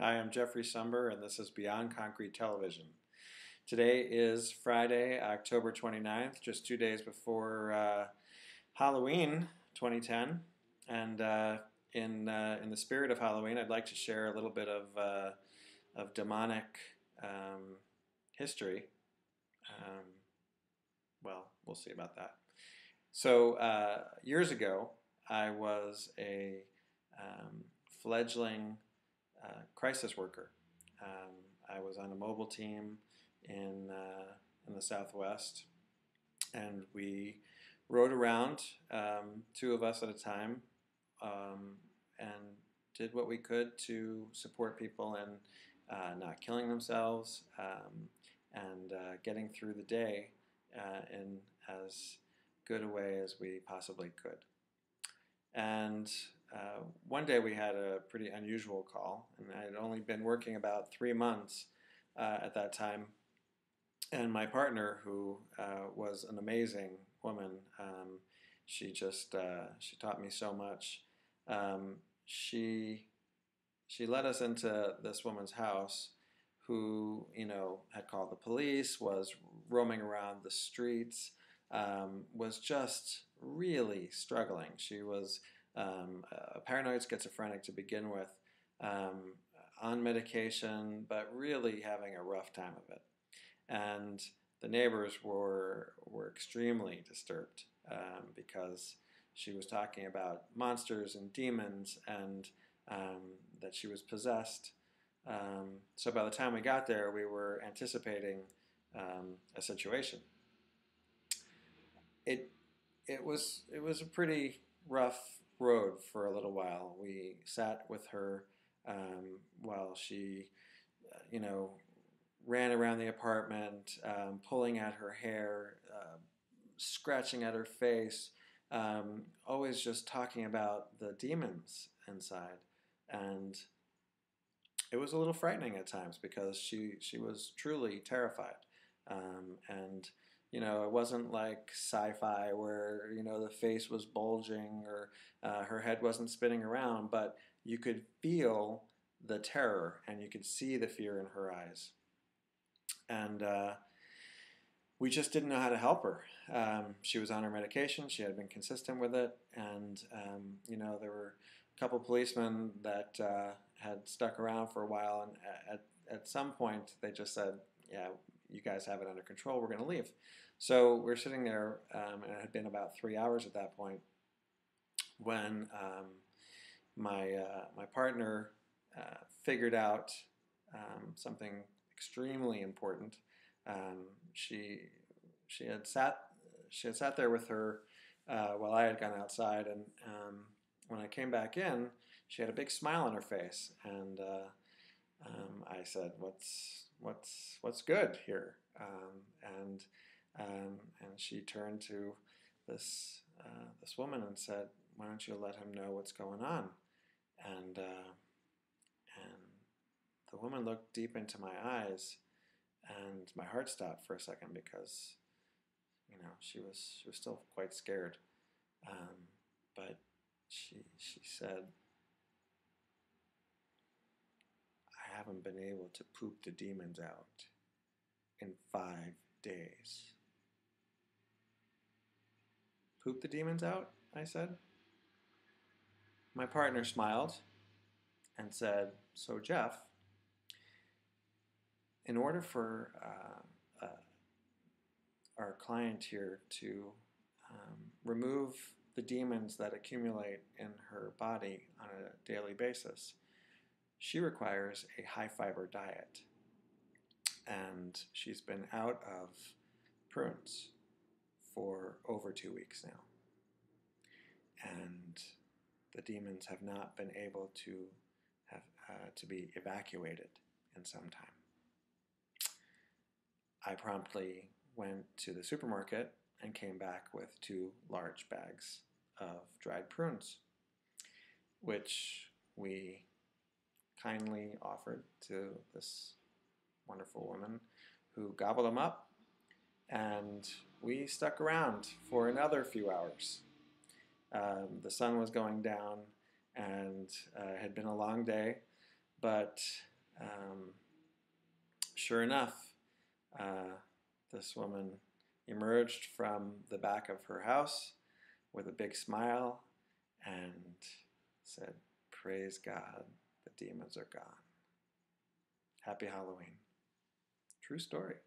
Hi, I'm Jeffrey Sumber, and this is Beyond Concrete Television. Today is Friday, October 29th, just 2 days before Halloween 2010. And in the spirit of Halloween, I'd like to share a little bit of demonic history. Well, we'll see about that. So years ago, I was a fledgling crisis worker. I was on a mobile team in the Southwest, and we rode around, two of us at a time, and did what we could to support people in not killing themselves, and getting through the day in as good a way as we possibly could. And one day we had a pretty unusual call, and I had only been working about 3 months at that time. And my partner, who was an amazing woman, she taught me so much. She led us into this woman's house, who had called the police, was roaming around the streets, was just really struggling. She was a paranoid schizophrenic to begin with, on medication, but really having a rough time of it. And the neighbors were extremely disturbed because she was talking about monsters and demons, and that she was possessed. So by the time we got there, we were anticipating a situation. It was a pretty rough road for a little while. We sat with her while she, ran around the apartment, pulling at her hair, scratching at her face, always just talking about the demons inside. And it was a little frightening at times because she was truly terrified. And it wasn't like sci-fi where, the face was bulging or her head wasn't spinning around, but you could feel the terror and you could see the fear in her eyes. And we just didn't know how to help her. She was on her medication. She had been consistent with it. And, there were a couple policemen that had stuck around for a while. And at some point, they just said, yeah, you guys have it under control. We're going to leave. So we're sitting there, and it had been about 3 hours at that point when my partner figured out something extremely important. She had sat there with her while I had gone outside, and when I came back in, she had a big smile on her face, and I said, "What's good here?" And she turned to this woman and said, "Why don't you let him know what's going on?" And the woman looked deep into my eyes, and my heart stopped for a second because she was still quite scared. But she said, "I haven't been able to poop the demons out in 5 days." "Poop the demons out?" I said. My partner smiled and said, "So Jeff, in order for our client here to remove the demons that accumulate in her body on a daily basis, she requires a high-fiber diet. And she's been out of prunes for over 2 weeks now. And the demons have not been able to be evacuated in some time." I promptly went to the supermarket and came back with 2 large bags of dried prunes, which we kindly offered to this wonderful woman, who gobbled them up, and we stuck around for another few hours. The sun was going down, and it had been a long day, but Sure enough, this woman emerged from the back of her house with a big smile and said, "Praise God, the demons are gone. Happy Halloween." True story.